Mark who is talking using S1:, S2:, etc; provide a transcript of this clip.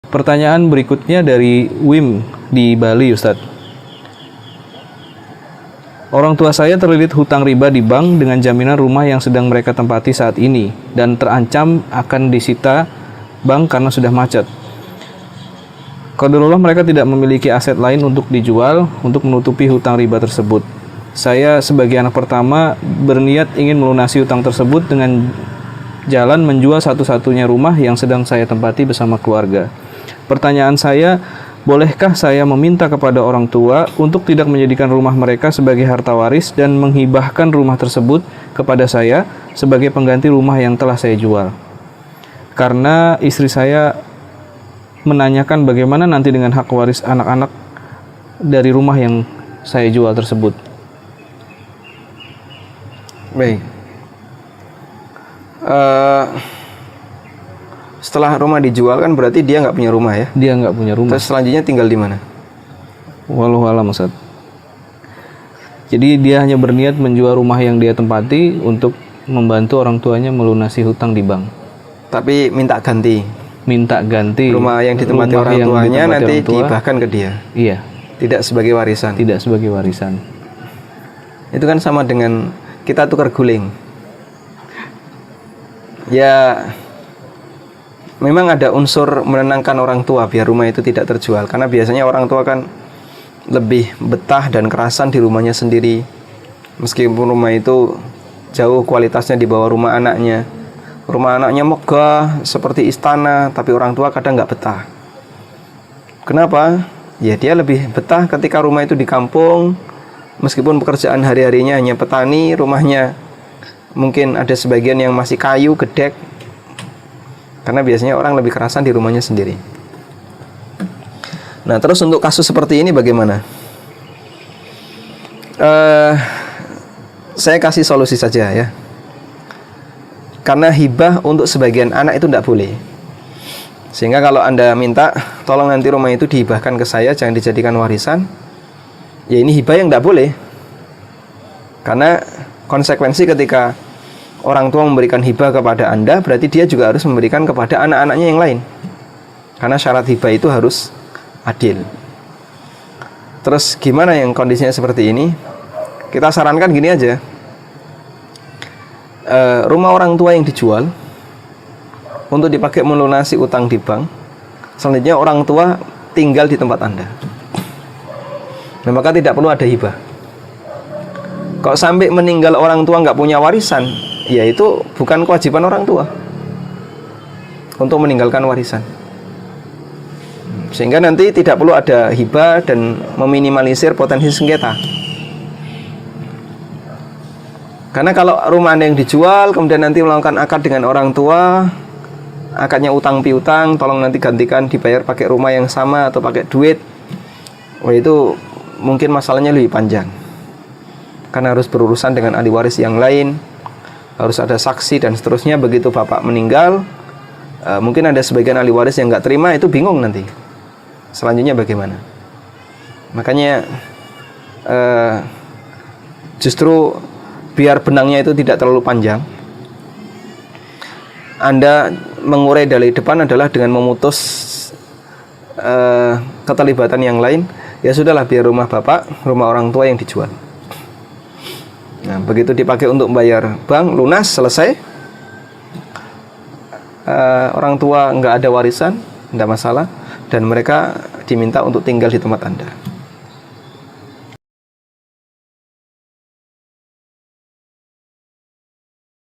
S1: Pertanyaan berikutnya dari Wim di Bali, Ustadz. Orang tua saya terlilit hutang riba di bank dengan jaminan rumah yang sedang mereka tempati saat ini dan terancam akan disita bank karena sudah macet. Qadarullah mereka tidak memiliki aset lain untuk dijual untuk menutupi hutang riba tersebut. Saya sebagai anak pertama berniat ingin melunasi hutang tersebut dengan jalan menjual satu-satunya rumah yang sedang saya tempati bersama keluarga. Pertanyaan saya, bolehkah saya meminta kepada orang tua untuk tidak menjadikan rumah mereka sebagai harta waris dan menghibahkan rumah tersebut kepada saya sebagai pengganti rumah yang telah saya jual? Karena istri saya menanyakan bagaimana nanti dengan hak waris anak-anak dari rumah yang saya jual tersebut.
S2: Baik. Setelah rumah dijual kan berarti dia nggak punya rumah ya?
S1: Dia nggak punya rumah.
S2: Terus selanjutnya tinggal di mana?
S1: Wallahu a'lam, Ustaz. Jadi dia hanya berniat menjual rumah yang dia tempati untuk membantu orang tuanya melunasi hutang di bank.
S2: Tapi minta ganti.
S1: Minta ganti
S2: Rumah yang ditempati orang tuanya nanti dihibahkan ke dia.
S1: Iya.
S2: Tidak sebagai warisan.
S1: Tidak sebagai warisan.
S2: Itu kan sama dengan kita tukar guling. Ya, memang ada unsur menenangkan orang tua biar rumah itu tidak terjual. Karena biasanya orang tua kan lebih betah dan kerasan di rumahnya sendiri. Meskipun rumah itu jauh kualitasnya di bawah rumah anaknya. Rumah anaknya megah seperti istana, tapi orang tua kadang nggak betah. Kenapa? Ya dia lebih betah ketika rumah itu di kampung. Meskipun pekerjaan hari-harinya hanya petani, rumahnya mungkin ada sebagian yang masih kayu, gedek. Karena biasanya orang lebih kerasan di rumahnya sendiri. Nah, terus untuk kasus seperti ini bagaimana? Saya kasih solusi saja ya. Karena hibah untuk sebagian anak itu tidak boleh. Sehingga kalau Anda minta, tolong nanti rumah itu dihibahkan ke saya, jangan dijadikan warisan. Ya ini hibah yang tidak boleh. Karena konsekuensi ketika orang tua memberikan hibah kepada Anda, berarti dia juga harus memberikan kepada anak-anaknya yang lain. Karena syarat hibah itu harus adil. Terus gimana yang kondisinya seperti ini? Kita sarankan gini aja. Rumah orang tua yang dijual untuk dipakai melunasi utang di bank, selanjutnya orang tua tinggal di tempat Anda. Nah, maka tidak perlu ada hibah. Kalau sampai meninggal orang tua nggak punya warisan, ya itu bukan kewajiban orang tua untuk meninggalkan warisan. Sehingga nanti tidak perlu ada hibah dan meminimalisir potensi sengketa. Karena kalau rumah Anda yang dijual, kemudian nanti melakukan akad dengan orang tua, akadnya utang piutang, tolong nanti gantikan dibayar pakai rumah yang sama atau pakai duit. Wah, itu mungkin masalahnya lebih panjang. Karena harus berurusan dengan ahli waris yang lain, harus ada saksi dan seterusnya. Begitu bapak meninggal, mungkin ada sebagian ahli waris yang nggak terima, itu bingung nanti. Selanjutnya bagaimana? Makanya justru biar benangnya itu tidak terlalu panjang, Anda mengurai dari depan adalah dengan memutus keterlibatan yang lain. Ya sudahlah, biar rumah bapak, rumah orang tua yang dijual. Nah, begitu dipakai untuk membayar bank, lunas, selesai. Orang tua nggak ada warisan, tidak masalah. Dan mereka diminta untuk tinggal di tempat Anda.